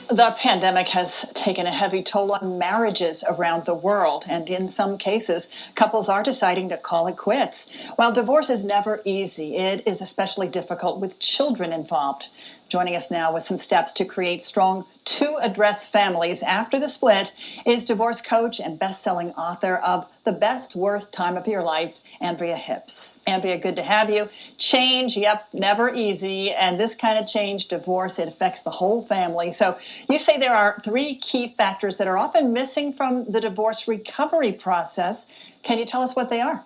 The pandemic has taken a heavy toll on marriages around the world, and in some cases, couples are deciding to call it quits. While divorce is never easy, it is especially difficult with children involved. Joining us now with some steps to create strong to-address families after the split is divorce coach and best-selling author of The Best Worst Time of Your Life, Andrea Hips. Andrea, good to have you. Change, yep, never easy. And this kind of change, divorce, it affects the whole family. So you say there are three key factors that are often missing from the divorce recovery process. Can you tell us what they are?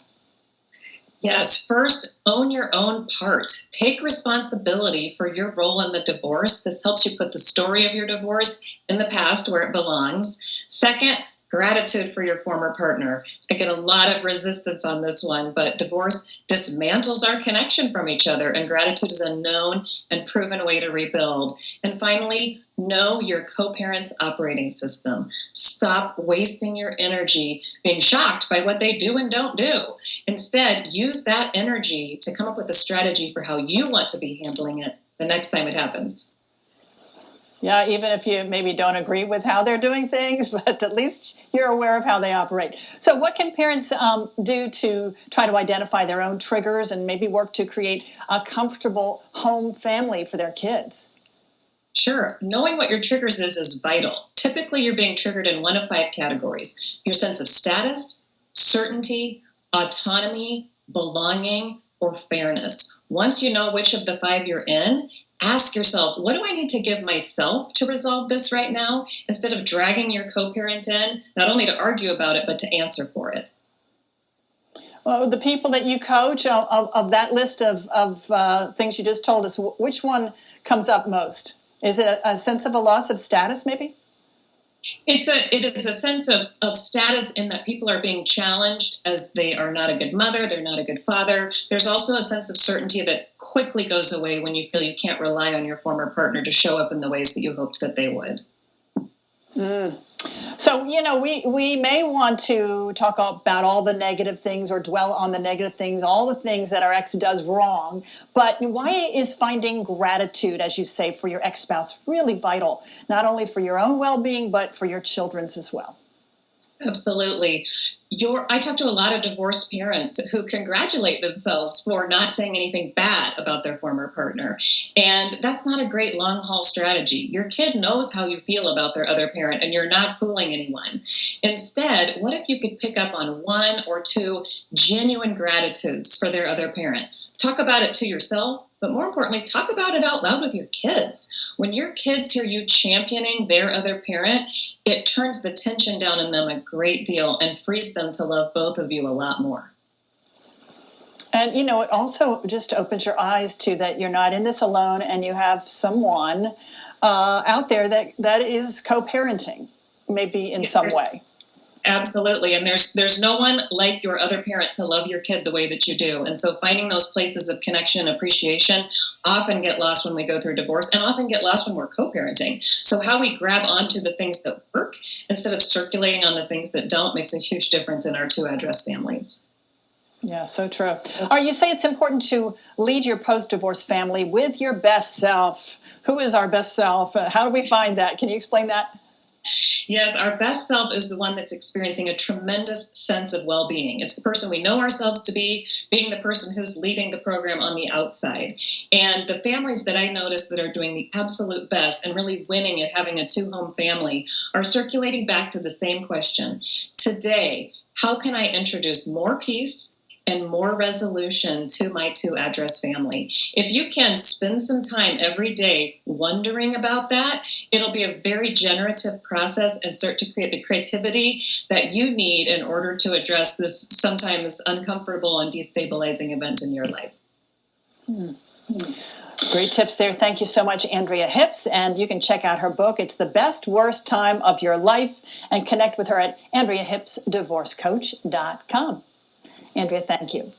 Yes, first, own your own part. Take responsibility for your role in the divorce. This helps you put the story of your divorce in the past where it belongs. Second, gratitude for your former partner. I get a lot of resistance on this one, but divorce dismantles our connection from each other, and gratitude is a known and proven way to rebuild. And finally, know your co-parent's operating system. Stop wasting your energy being shocked by what they do and don't do. Instead, use that energy to come up with a strategy for how you want to be handling it the next time it happens. Yeah, even if you maybe don't agree with how they're doing things, but at least you're aware of how they operate. So what can parents do to try to identify their own triggers and maybe work to create a comfortable home family for their kids? Sure. Knowing what your triggers is vital. Typically, you're being triggered in one of five categories: your sense of status, certainty, autonomy, belonging, or fairness. Once you know which of the five you're in, ask yourself, what do I need to give myself to resolve this right now? Instead of dragging your co-parent in, not only to argue about it, but to answer for it. Well, the people that you coach, of that list of things you just told us, which one comes up most? Is it a sense of a loss of status, maybe? It is a sense of status in that people are being challenged as they are not a good mother, they're not a good father. There's also a sense of certainty that quickly goes away when you feel you can't rely on your former partner to show up in the ways that you hoped that they would. Mm. So, we may want to talk about all the negative things or dwell on the negative things, all the things that our ex does wrong. But why is finding gratitude, as you say, for your ex-spouse really vital, not only for your own well-being, but for your children's as well? Absolutely. I talk to a lot of divorced parents who congratulate themselves for not saying anything bad about their former partner. And that's not a great long haul strategy. Your kid knows how you feel about their other parent, and you're not fooling anyone. Instead, what if you could pick up on one or two genuine gratitudes for their other parent? Talk about it to yourself, but more importantly, talk about it out loud with your kids. When your kids hear you championing their other parent, it turns the tension down in them a great deal and frees them to love both of you a lot more. And, it also just opens your eyes to that you're not in this alone, and you have someone out there that is co-parenting, maybe in some way. Absolutely. And there's no one like your other parent to love your kid the way that you do. And so finding those places of connection and appreciation often get lost when we go through divorce, and often get lost when we're co-parenting. So how we grab onto the things that work instead of circulating on the things that don't makes a huge difference in our two-address families. Yeah, so true. All right, you say it's important to lead your post-divorce family with your best self. Who is our best self? How do we find that? Can you explain that? Yes, our best self is the one that's experiencing a tremendous sense of well-being. It's the person we know ourselves to be, being the person who's leading the program on the outside. And the families that I notice that are doing the absolute best and really winning at having a two-home family are circulating back to the same question. Today, how can I introduce more peace and more resolution to my two-address family? If you can spend some time every day wondering about that, it'll be a very generative process and start to create the creativity that you need in order to address this sometimes uncomfortable and destabilizing event in your life. Great tips there. Thank you so much, Andrea Hips. And you can check out her book. It's The Best Worst Time of Your Life, and connect with her at AndreaHipsDivorceCoach.com. Andrea, thank you.